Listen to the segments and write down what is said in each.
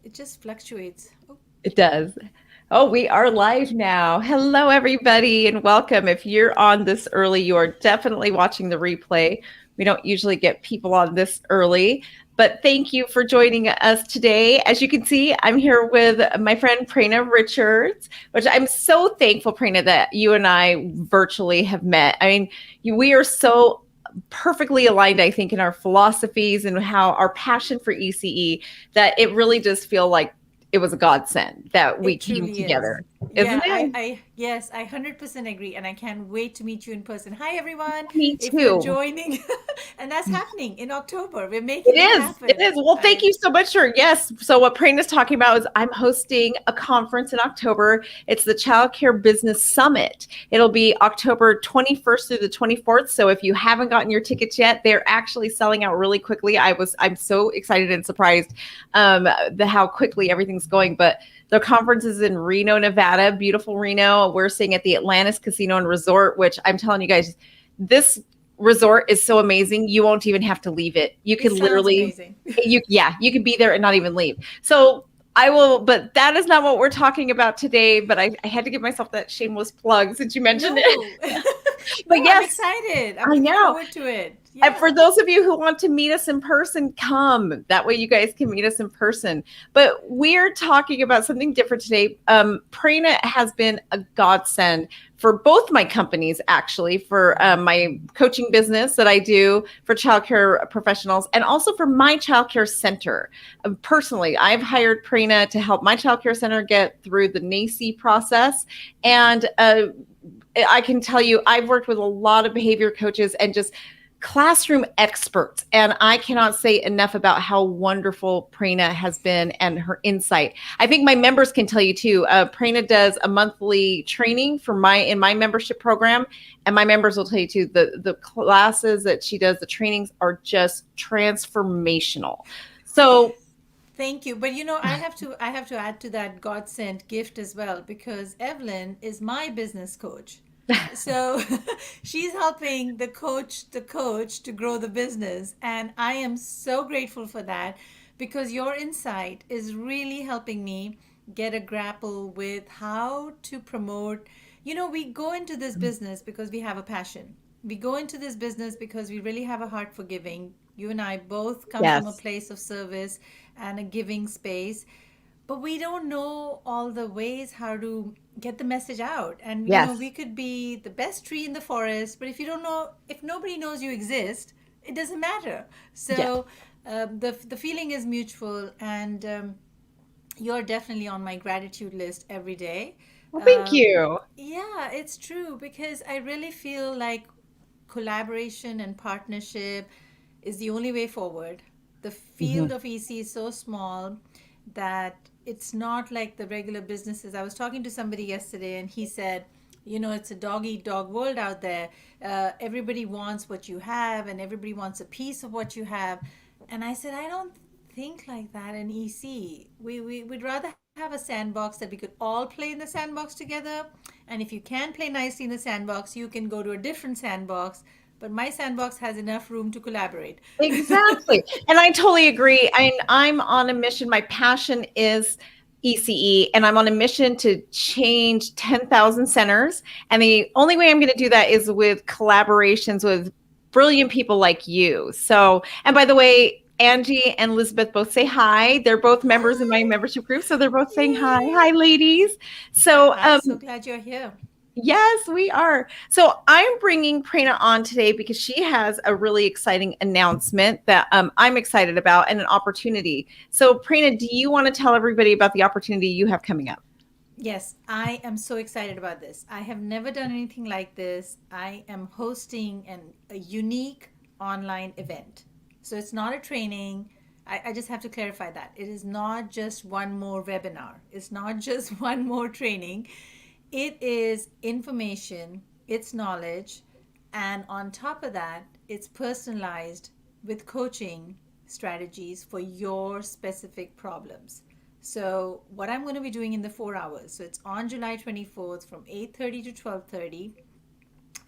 it just fluctuates. Oh, It does. Oh, we are live now. Hello, everybody, and welcome. If you're on this early, you are definitely watching the replay. We don't usually get people on this early, but thank you for joining us today. As you can see, I'm here with my friend Prerna Richards, which I'm so thankful, Prerna, that you and I virtually have met. I mean, we are so perfectly aligned, I think, in our philosophies and how our passion for ECE that it really does feel like it was a godsend that we it came truly is. together, isn't Yeah, it? yes, I 100% agree, and I can't wait to meet you in person. Hi, everyone. Me If you're too. joining, and that's happening in October, we're It making it is. It happen. is. Well, thank I you so much for yes. So what Prayne is talking about is I'm hosting a conference in October. It's the Child Care Business Summit. It'll be October 21st through the 24th. So if you haven't gotten your tickets yet, they're actually selling out really quickly. I'm so excited and surprised the how quickly everything's going. But the conference is in Reno, Nevada, beautiful Reno. We're staying at the Atlantis Casino and Resort, which I'm telling you guys, this resort is so amazing. You won't even have to leave it. You It could sounds literally, amazing. you could be there and not even leave. So I will, but that is not what we're talking about today. But I had to give myself that shameless plug since you mentioned it. No, But no, I'm yes, excited. I'm I looking know. forward to it. And for Yeah. those of you who want to meet us in person, come. That way you guys can meet us in person. But we're talking about something different today. Prerna has been a godsend for both my companies, actually, for my coaching business that I do for childcare professionals and also for my childcare center. Personally, I've hired Prerna to help my childcare center get through the NACE process. And I can tell you, I've worked with a lot of behavior coaches and just classroom experts. And I cannot say enough about how wonderful Prerna has been and her insight. I think my members can tell you too. Prerna does a monthly training for my membership program, and my members will tell you too. The classes that she does, the trainings are just transformational. So Thank you. But I have to add to that God sent gift as well because Evelyn is my business coach. So she's helping the coach to grow the business, and I am so grateful for that because your insight is really helping me get a grapple with how to promote. We go into this business because we have a passion. We go into this business because we really have a heart for giving. You and I both come from a yes, place of service and a giving space, but we don't know all the ways how to get the message out. And we yes, could be the best tree in the forest, but if nobody knows you exist, it doesn't matter. yes. So the feeling is mutual, and you're definitely on my gratitude list every day. Well, thank Um, you. yeah, it's true because I really feel like collaboration and partnership is the only way forward. The field Mhm. of EC is so small that it's not like the regular businesses. I was talking to somebody yesterday and he said, it's a dog eat dog world out there. Everybody wants what you have and everybody wants a piece of what you have. And I said, I don't think like that in EC. We'd rather have a sandbox that we could all play in the sandbox together. And if you can't play nicely in the sandbox, you can go to a different sandbox. But my sandbox has enough room to collaborate. Exactly. And I totally agree. I'm on a mission. My passion is ECE, and I'm on a mission to change 10,000 centers. And the only way I'm going to do that is with collaborations with brilliant people like you. So, and by the way, Angie and Elizabeth both say hi. They're both members in my Hi. membership group. So they're both saying hi. Hi, Yay. ladies. So, I'm so glad you're here. yes, we are. So I'm bringing Prerna on today because she has a really exciting announcement that I'm excited about and an opportunity. So, Prerna, do you want to tell everybody about the opportunity you have coming up? Yes, I am so excited about this. I have never done anything like this. I am hosting a unique online event. So it's not a training. I just have to clarify that. It is not just one more webinar, it's not just one more training. It is information, it's knowledge, and on top of that, it's personalized with coaching strategies for your specific problems. So what I'm going to be doing in the 4 hours. So it's on July 24th from 8:30 to 12:30.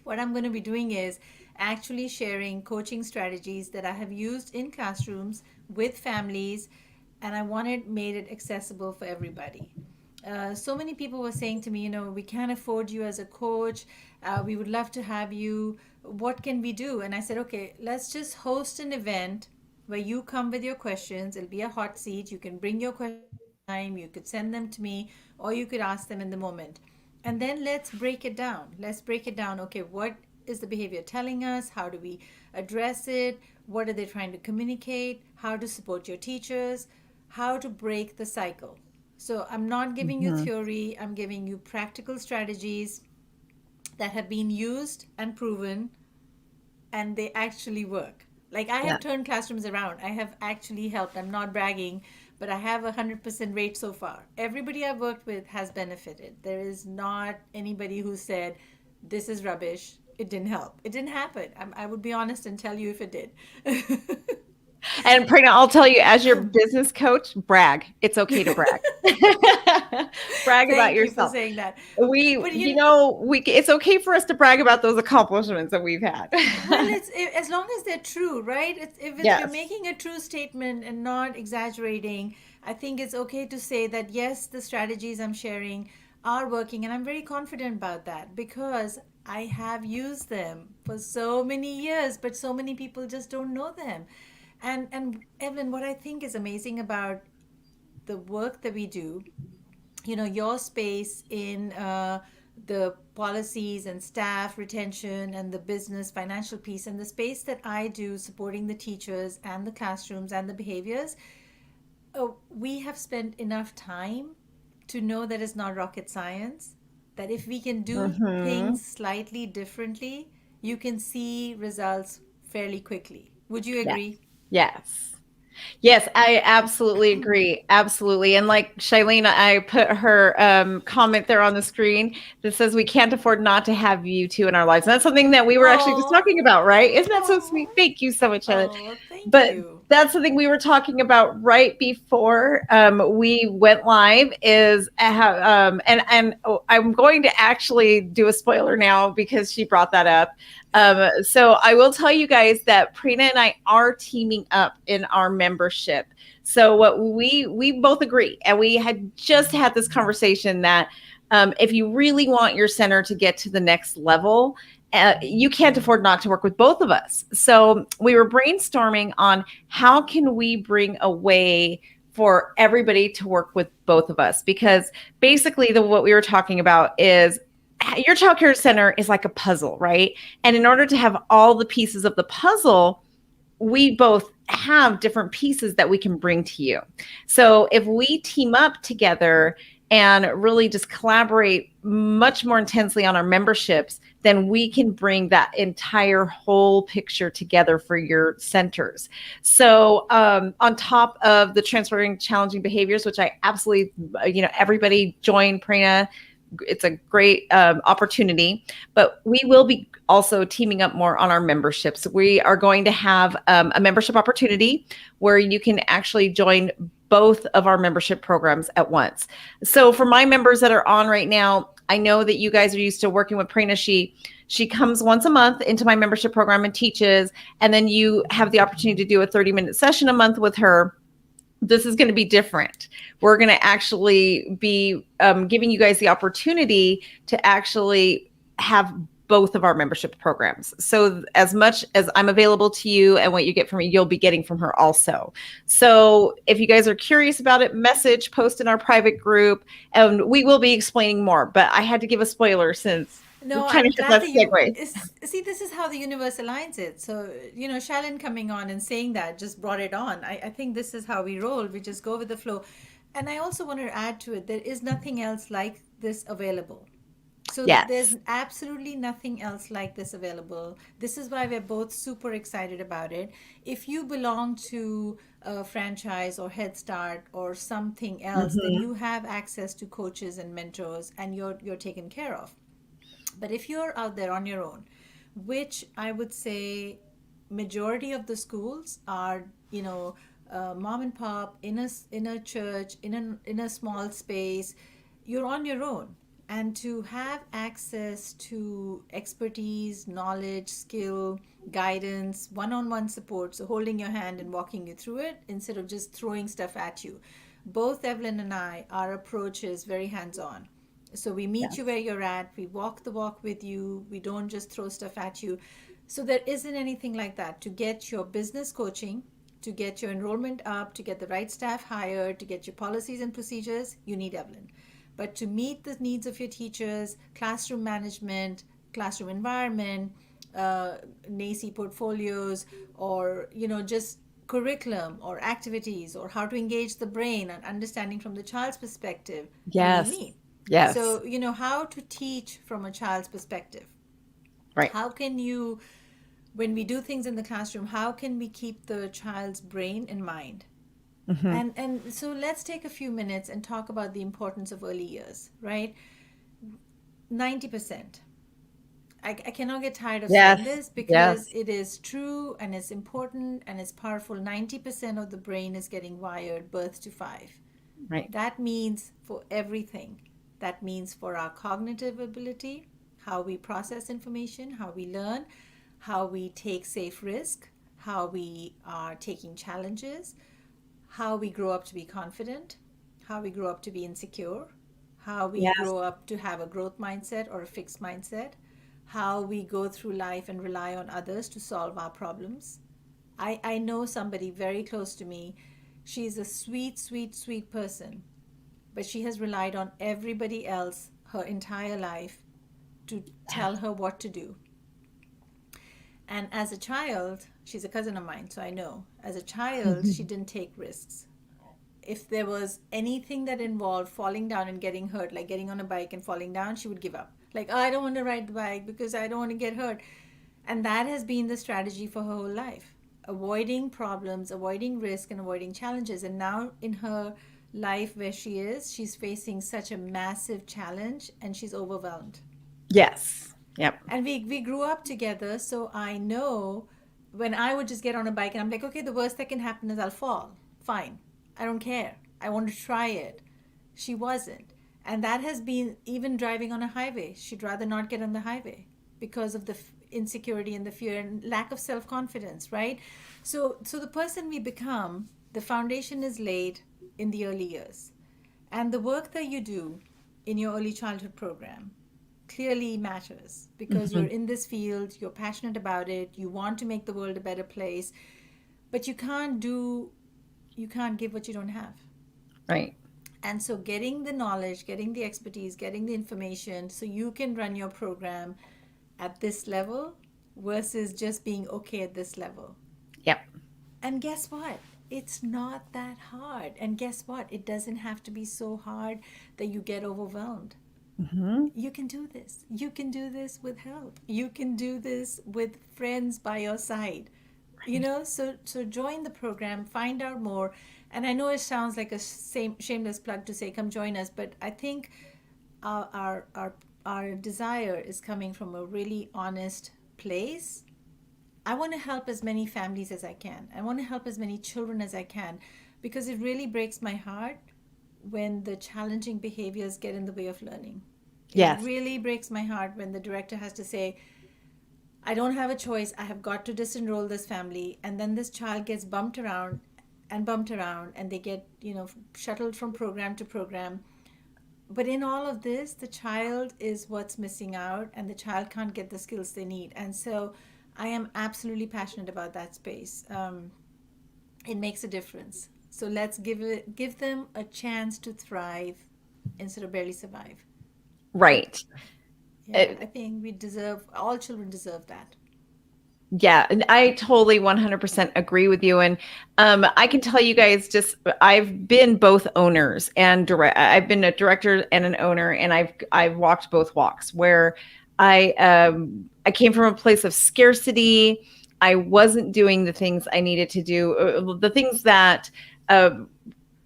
What I'm going to be doing is actually sharing coaching strategies that I have used in classrooms with families and I wanted made it accessible for everybody. So many people were saying to me, we can't afford you as a coach. We would love to have you. What can we do? And I said, okay, let's just host an event where you come with your questions. It'll be a hot seat. You can bring your questions anytime. You could send them to me, or you could ask them in the moment. And then let's break it down. Let's break it down. Okay, what is the behavior telling us? How do we address it? What are they trying to communicate? How to support your teachers? How to break the cycle. So I'm not giving you Mhm. theory, I'm giving you practical strategies that have been used and proven, and they actually work. Like, I Yeah. have turned classrooms around. I have actually helped. I'm not bragging, but I have a 100% rate so far. Everybody I've worked with has benefited. There is not anybody who said, this is rubbish. It didn't help. It didn't happen. I would be honest and tell you if it did. And Prerna, I'll tell you, as your business coach, brag. It's okay to brag. Brag about Thank you for yourself. saying that. We, But it's okay for us to brag about those accomplishments that we've had. well, as long as they're true, right? If you're Yes. making a true statement and not exaggerating, I think it's okay to say that yes, the strategies I'm sharing are working, and I'm very confident about that because I have used them for so many years, but so many people just don't know them. And Evelyn, what I think is amazing about the work that we do, your space in the policies and staff retention and the business financial piece, and the space that I do supporting the teachers and the classrooms and the behaviors, we have spent enough time to know that it's not rocket science, that if we can do Hmm. things slightly differently, you can see results fairly quickly. Would you Yes. agree? Yes. Yes, I absolutely agree. Absolutely. And like Shailene, I put her comment there on the screen that says we can't afford not to have you two in our lives. And that's something that we were actually just talking Oh, about, right? Isn't that so sweet? oh, Thank you so much, Shailene. oh, thank But you. that's something we were talking about right before we went live is and oh, I'm going to actually do a spoiler now because she brought that up. So I will tell you guys that Prina and I are teaming up in our membership. So what we both agree, and we had just had this conversation that if you really want your center to get to the next level, you can't afford not to work with both of us. So we were brainstorming on how can we bring a way for everybody to work with both of us, because basically what we were talking about is your child care center is like a puzzle, right? And in order to have all the pieces of the puzzle, we both have different pieces that we can bring to you. So if we team up together and really just collaborate much more intensely on our memberships, then we can bring that entire whole picture together for your centers. So on top of the transferring challenging behaviors, which I absolutely, everybody join Prerna. It's a great opportunity, but we will be also teaming up more on our memberships. We are going to have a membership opportunity where you can actually join both of our membership programs at once. So for my members that are on right now, I know that you guys are used to working with Prerna. She comes once a month into my membership program and teaches, and then you have the opportunity to do a 30-minute session a month with her. This is going to be different. We're going to actually be giving you guys the opportunity to actually have both of our membership programs. So as much as I'm available to you and what you get from me, you'll be getting from her also. So if you guys are curious about it, message, post in our private group, and we will be explaining more. But I had to give a spoiler since we No, kind of I'm hit glad that that you segue. see. This is how the universe aligns it. So, Shalyn coming on and saying that just brought it on. I think this is how we roll. We just go with the flow. And I also want to add to it, there is nothing else like this available. So there's Yes. absolutely nothing else like this available. This is why we're both super excited about it. If you belong to a franchise or Head Start or something else, then Mm-hmm. you have access to coaches and mentors, and you're taken care of. But if you're out there on your own, which I would say majority of the schools are, mom and pop in a church in a small space, you're on your own. and to have access to expertise, knowledge, skill, guidance, one on one support, so holding your hand and walking you through it instead of just throwing stuff at you. Both Evelyn and I, our approach is very hands on. So we meet you where Yes. you're at, we walk the walk with you, we don't just throw stuff at you. So there isn't anything like that. To get your business coaching, to get your enrollment up, to get the right staff hired, to get your policies and procedures, you need Evelyn. But to meet the needs of your teachers, classroom management, classroom environment, NACI portfolios, or just curriculum or activities, or how to engage the brain and understanding from the child's perspective, you need Yes. me. Yes. So, how to teach from a child's perspective. Right. How can you, when we do things in the classroom, how can we keep the child's brain in mind? Hmm. And so let's take a few minutes and talk about the importance of early years, right? 90%. I cannot get tired of saying Yes. this because Yes. it is true and it's important and it's powerful. 90% of the brain is getting wired birth to five. Right. That means for everything. That means for our cognitive ability, how we process information, how we learn, how we take safe risk, how we are taking challenges, how we grow up to be confident, how we grow up to be insecure, how we Yes. grow up to have a growth mindset or a fixed mindset, how we go through life and rely on others to solve our problems. I know somebody very close to me. She's a sweet, sweet, sweet person, but she has relied on everybody else her entire life to tell her what to do. And as a child, she's a cousin of mine, so I know. As a child, she didn't take risks. If there was anything that involved falling down and getting hurt, like getting on a bike and falling down, she would give up. Like, oh, I don't want to ride the bike because I don't want to get hurt. And that has been the strategy for her whole life, avoiding problems, avoiding risk, and avoiding challenges. And now in her life where she is, she's facing such a massive challenge and she's overwhelmed. Yes. Yep. And we grew up together, so I know when I would just get on a bike and I'm like, okay, the worst that can happen is I'll fall. Fine. I don't care. I want to try it. She wasn't. And that has been even driving on a highway. She'd rather not get on the highway because of the insecurity and the fear and lack of self-confidence, right? So the person we become, the foundation is laid in the early years. And the work that you do in your early childhood program clearly matters because you're Hmm. in this field, you're passionate about it, you want to make the world a better place, but you can't give what you don't have. Right. And so getting the knowledge, getting the expertise, getting the information so you can run your program at this level versus just being okay at this level. Yep. And guess what? It's not that hard. And guess what? It doesn't have to be so hard that you get overwhelmed. Hmm. You can do this. You can do this with help. You can do this with friends by your side. Right. So join the program, find out more. And I know it sounds like a shameless plug to say come join us, but I think our our our, our desire is coming from a really honest place. I want to help as many families as I can. I want to help as many children as I can because it really breaks my heart when the challenging behaviors get in the way of learning. It Yes. really breaks my heart when the director has to say, I don't have a choice. I have got to disenroll this family. And then this child gets bumped around, and they get, shuttled from program to program. But in all of this, the child is what's missing out, and the child can't get the skills they need. And so I am absolutely passionate about that space. It makes a difference. So let's give them a chance to thrive instead of barely survive. Right. Yeah, Uh, I think all children deserve that. Yeah, and I totally 100% agree with you. And I can tell you guys, just I've been both owners and direct. I've been a director and an owner, and I've walked both walks where I came from a place of scarcity. I wasn't doing the things I needed to do, the things that uh,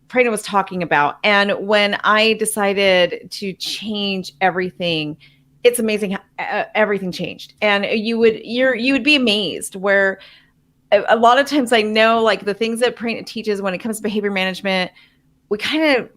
Prerna was talking about. And when I decided to change everything, it's amazing how everything changed. And you would be amazed where a lot of times I know like the things that Prerna teaches when it comes to behavior management, we kind of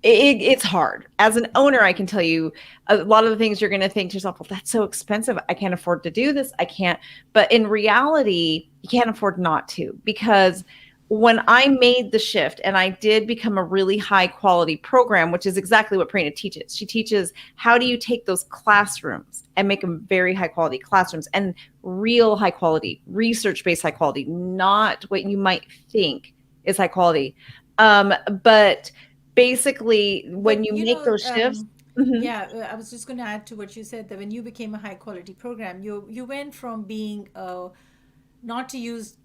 it's hard. As an owner, I can tell you a lot of the things you're going to think to yourself, well, that's so expensive. I can't afford to do this. I can't. But in reality, you can't afford not to, because when I made the shift and I did become a really high quality program, which is exactly what Prerna teaches. She teaches how do you take those classrooms and make them very high quality classrooms, and real high quality, research based high quality, not what you might think is high quality. But basically, when But you make those shifts, mhm, yeah, I was just going to add to what you said, that when you became a high quality program, you went from being not to use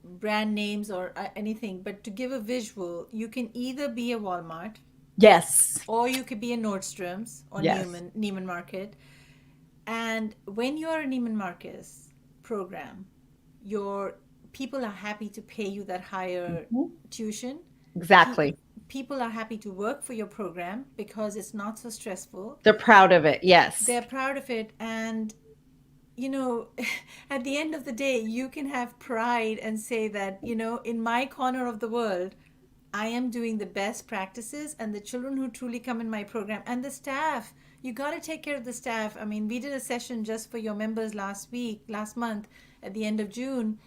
brand names or anything, but to give a visual. You can either be a Walmart, yes, or you could be a Nordstrom's or yes, Neiman Market. And when you're a Neiman Marcus program, your people are happy to pay you that higher mhm, tuition. Pe- exactly. People are happy to work for your program because it's not so stressful. They're proud of it. Yes, They're proud of it. And, you know, at the end of the day, you can have pride and say that, in my corner of the world, I am doing the best practices, and the children who truly come in my program and the staff, you got to take care of the staff. I mean, we did a session just for your members last month at the end of June,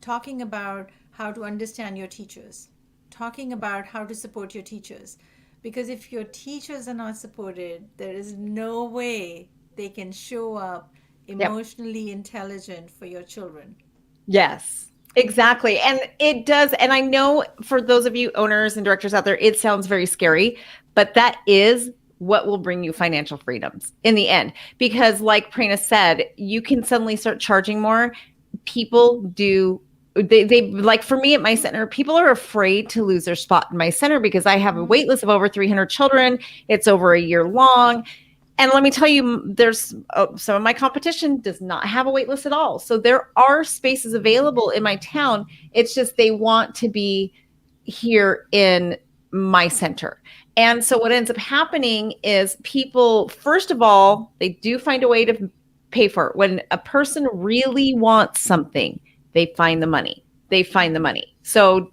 talking about how to understand your teachers, talking about how to support your teachers. Because if your teachers are not supported, there is no way they can show up yep. emotionally intelligent for your children. Yes, exactly. And it does. And I know for those of you owners and directors out there, it sounds very scary, but that is what will bring you financial freedoms in the end. Because, like Prina said, you can suddenly start charging more. People do. They like, for me at my center, people are afraid to lose their spot in my center because I have a Mm-hmm. wait list of over 300 children. It's over a year long. And let me tell you, there's some of my competition does not have a wait list at all. So there are spaces available in my town. It's just they want to be here in my center. And so what ends up happening is people, first of all, they do find a way to pay for it. When a person really wants something, they find the money. They find the money. So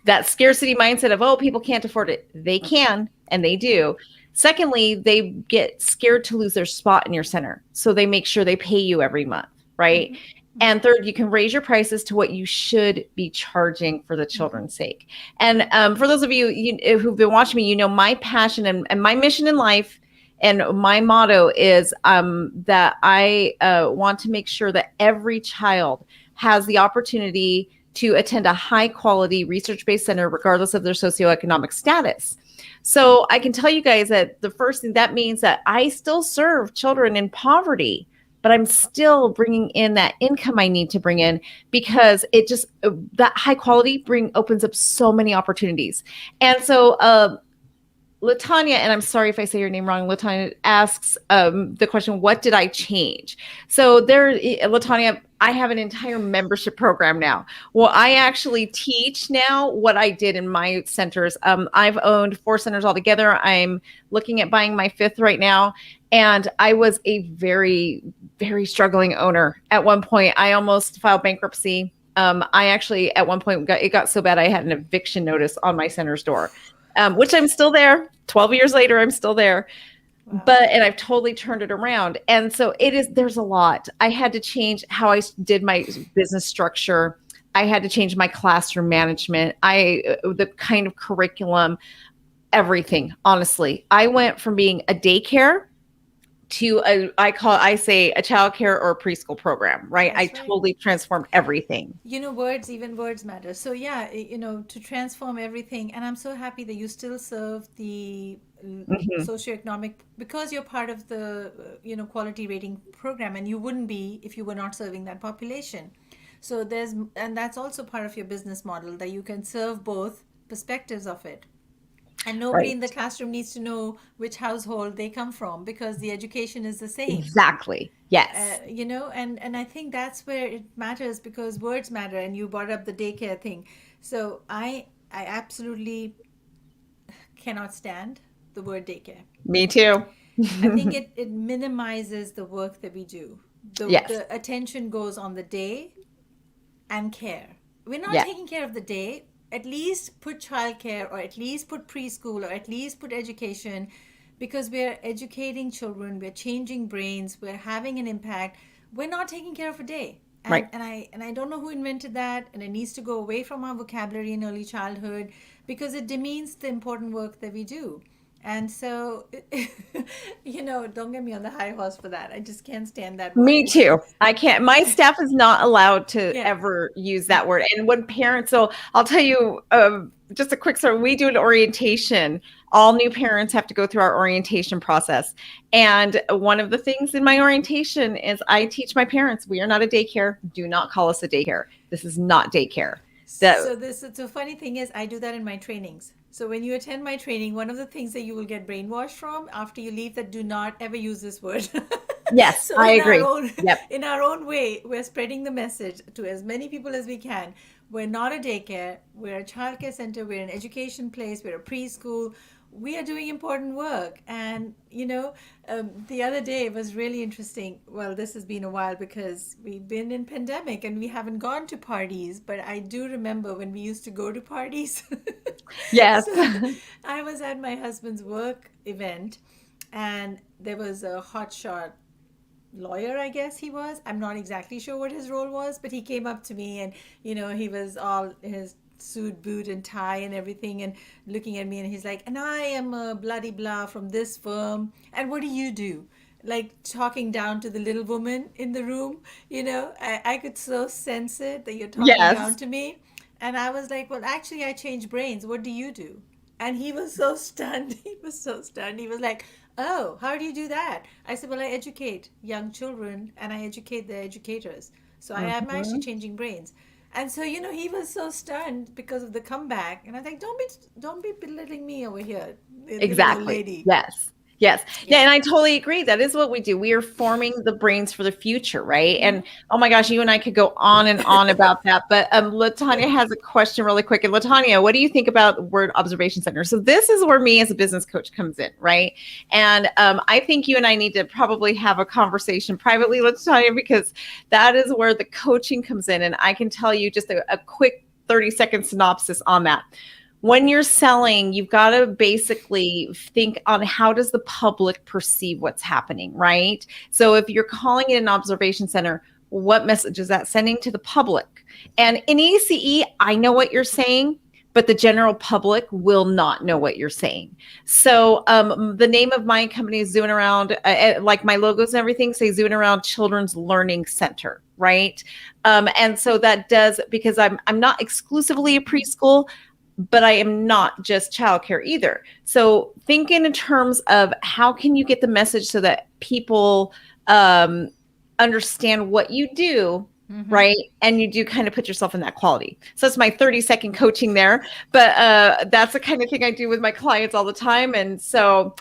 that scarcity mindset of, oh, people can't afford it. They can, and they Yeah. do. Secondly, they get scared to lose their spot in your center. So they make sure they pay you every month, right? Mm-hmm. Mm-hmm. And third, you can raise your prices to what you should be charging for the Mm-hmm. children's sake. And for those of you who've been watching me, you know my passion and my mission in life and my motto is that I want to make sure that every child has the opportunity to attend a high quality research based center, regardless of their socioeconomic status. So I can tell you guys that the first thing that means that I still serve children in poverty, but I'm still bringing in that income I need to bring in, because it just that high quality bring opens up so many opportunities. And so Latanya, and I'm sorry if I say your name wrong, Latanya asks the question, what did I change? So Latanya, I have an entire membership program now. Well, I actually teach now what I did in my centers. I've owned 4 centers altogether. I'm looking at buying my 5th right now. And I was a very, very struggling owner. At one point, I almost filed bankruptcy. I actually, at one point, it got so bad I had an eviction notice on my center's door, which I'm still there. 12 years later, I'm still there. Wow. And I've totally turned it around. And so there's a lot. I had to change how I did my business structure. I had to change my classroom management. The kind of curriculum, everything. Honestly, I went from being a daycare to I say a childcare or a preschool program, right? I That's right. totally transformed everything. Even words matter. So yeah, to transform everything. And I'm so happy that you still serve the Mhm. socioeconomic, because you're part of the quality rating program, and you wouldn't be if you were not serving that population. So and that's also part of your business model, that you can serve both perspectives of it. And nobody Right. in the classroom needs to know which household they come from, because the education is the same. Exactly. Yes. And I think that's where it matters, because words matter. And you brought up the daycare thing. So I absolutely cannot stand the word daycare. Me too. I think it minimizes the work that we do. Yes. The attention goes on the day and care. We're not Yes. taking care of the day. at least put childcare, or at least put preschool, or at least put education, because we're educating children, we're changing brains, we're having an impact. We're not taking care of a day. Right. And I don't know who invented that, and it needs to go away from our vocabulary in early childhood, because it demeans the important work that we do. And so, don't get me on the high horse for that. I just can't stand that Me word. too. I can't. My staff is not allowed to Yeah, ever use yeah. that word. And when parents, so I'll tell you just a quick story. We do an orientation. All new parents have to go through our orientation process. And one of the things in my orientation is I teach my parents, we are not a daycare. Do not call us a daycare. This is not daycare. That So funny thing is, I do that in my trainings. So when you attend my training, one of the things that you will get brainwashed from after you leave, that do not ever use this word. yes, So I in our agree. own Yep. in our own way, we're spreading the message to as many people as we can. We're not a daycare, we're a childcare center, we're an education place, we're a preschool. We are doing important work. And the other day was really interesting. Well, this has been a while because we've been in pandemic and we haven't gone to parties, but I do remember when we used to go to parties. Yes. So I was at my husband's work event, and there was a hotshot lawyer, I guess he was. I'm not exactly sure what his role was, but he came up to me, and he was all in his suit, boot, and tie and everything, and looking at me, and he's like, "And I am a bloody blah from this firm. And what do you do?" Like talking down to the little woman in the room. I could so sense it that you're talking down Yes. to me. And I was like, "Well, actually, I change brains. What do you do?" And he was so stunned. He was so stunned. He was like, "Oh, how do you do that?" I said, "Well, I educate young children and I educate their educators. So I am actually Mhm. changing brains." And so, he was so stunned because of the comeback. And I think, don't be belittling me over here, the little old Exactly. lady. Yes. Yes. Yeah. Yeah. And I totally agree. That is what we do. We are forming the brains for the future, right? And Hmm. oh my gosh, you and I could go on and on about that. But Latanya has a question really quick. And Latanya, what do you think about the word observation center? So this is where me as a business coach comes in, right? And I think you and I need to probably have a conversation privately, Latanya, because that is where the coaching comes in. And I can tell you just a quick 30-second synopsis on that. When you're selling, you've got to basically think on how does the public perceive what's happening, right? So if you're calling it an observation center, what message is that sending to the public? And in ECE, I know what you're saying, but the general public will not know what you're saying. So the name of my company is Zooming Around, like my logos and everything say Zooming Around Children's Learning Center, right? And so that does, because I'm not exclusively a preschool, but I am not just childcare either. So think in terms of how can you get the message so that people um, understand what you do, Hmm. right? And you do kind of put yourself in that quality. So that's my 30-second coaching there. But that's the kind of thing I do with my clients all the time. And so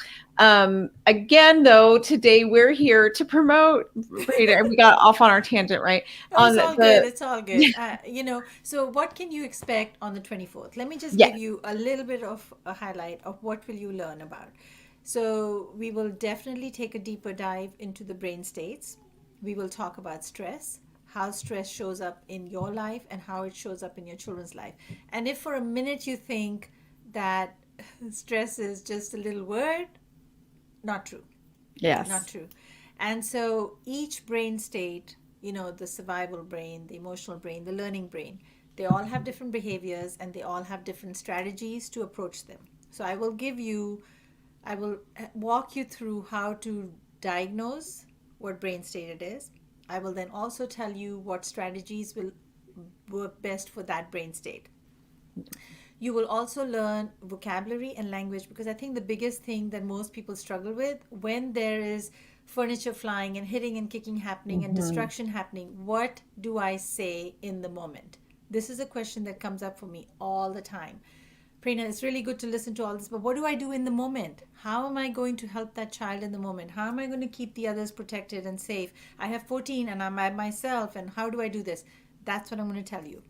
again, though, today we're here to promote, Rita, we got off on our tangent, right? Oh, On it's all good. the It's all good. So what can you expect on the 24th? Let me just yeah. give you a little bit of a highlight of what will you learn about. So we will definitely take a deeper dive into the brain states. We will talk about stress, how stress shows up in your life and how it shows up in your children's life. And if for a minute you think that stress is just a little word, not true. Not Yes. true. And so each brain state, the survival brain, the emotional brain, the learning brain, they all have different behaviors and they all have different strategies to approach them. So I will walk you through how to diagnose what brain state it is. I will then also tell you what strategies will work best for that brain state. You will also learn vocabulary and language, because I think the biggest thing that most people struggle with when there is furniture flying and hitting and kicking happening and Mhm. destruction happening, what do I say in the moment? This is a question that comes up for me all the time. Prerna, it's really good to listen to all this, but what do I do in the moment? How am I going to help that child in the moment? How am I going to keep the others protected and safe? I have 14 and I'm by myself, and how do I do this? That's what I'm going to tell you.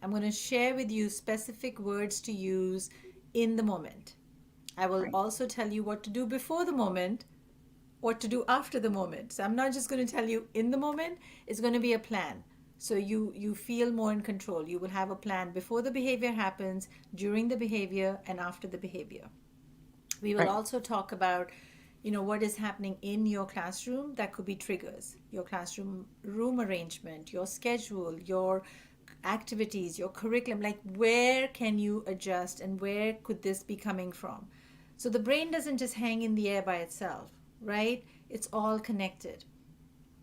I'm going to share with you specific words to use in the moment. I will Right. also tell you what to do before the moment, what to do after the moment. So I'm not just going to tell you in the moment, it's going to be a plan. So you feel more in control. You will have a plan before the behavior happens, during the behavior, and after the behavior. We will Right. also talk about, what is happening in your classroom that could be triggers, your classroom room arrangement, your schedule, your activities, your curriculum, like where can you adjust and where could this be coming from. So the brain doesn't just hang in the air by itself, right? It's all connected.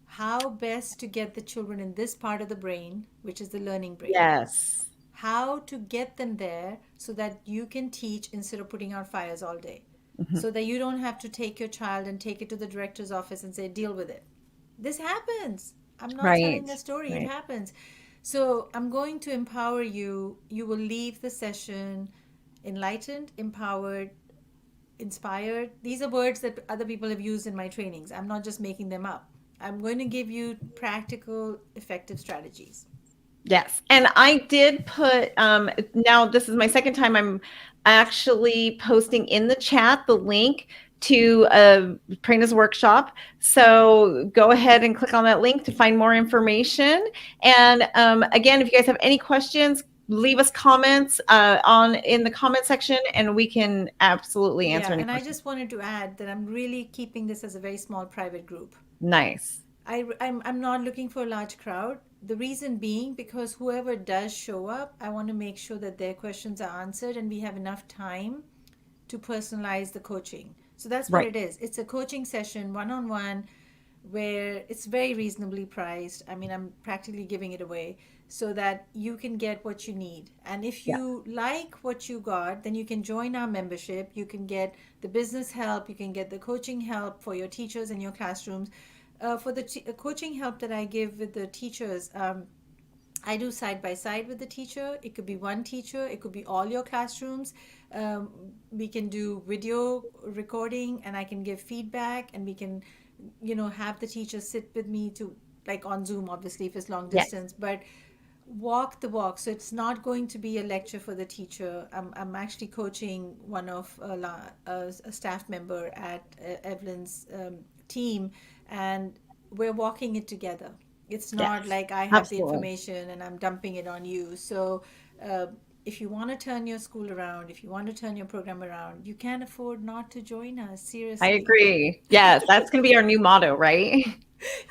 How best to get the children in this part of the brain, which is the learning brain, Yes. how to get them there so that you can teach instead of putting out fires all day, Mhm. so that you don't have to take your child and take it to the director's office and say, deal with it. This happens. I'm not Right. telling a story, it Right. happens. So I'm going to empower you. You will leave the session enlightened, empowered, inspired. These are words that other people have used in my trainings. I'm not just making them up. I'm going to give you practical, effective strategies. Yes. And I did put, now this is my second time I'm actually posting in the chat the link to Prana's workshop. So go ahead and click on that link to find more information. And again, if you guys have any questions, leave us comments on in the comment section, and we can absolutely answer Yeah, any and I questions. just wanted to add that I'm really keeping this as a very small private group. Nice. I'm not looking for a large crowd. The reason being because whoever does show up, I want to make sure that their questions are answered and we have enough time to personalize the coaching. So that's what Right. it is. It's a coaching session one on one where it's very reasonably priced. I mean, I'm practically giving it away so that you can get what you need. And if Yeah. you like what you got, then you can join our membership. You can get the business help, you can get the coaching help for your teachers in your classrooms. For the coaching help that I give with the teachers, I do side by side with the teacher. It could be one teacher, it could be all your classrooms. We can do video recording and I can give feedback, and we can, have the teacher sit with me to, like on Zoom, obviously, if it's long Yes. distance, but walk the walk. So it's not going to be a lecture for the teacher. I'm actually coaching one of a staff member at Evelyn's team, and we're walking it together. It's not Yes. like I have the Absolutely. information and I'm dumping it on you. So uh, if you want to turn your school around, if you want to turn your program around, you can't afford not to join us. I Seriously. agree. Yes, that's going to be our new motto, right?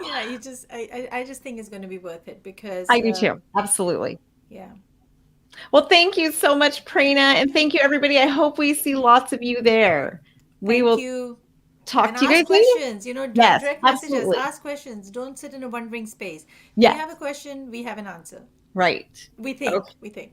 Yeah, I just think it's going to be worth it because, I do too. Absolutely. yeah. Well, thank you so much, Prerna. And thank you, everybody. I hope we see lots of you there. We Thank will you. talk And to you ask guys later. questions, Yes, direct messages, absolutely. ask questions. Don't sit in a wondering space. If you Yes, have a question, we have an answer. right. We Okay. think. We think.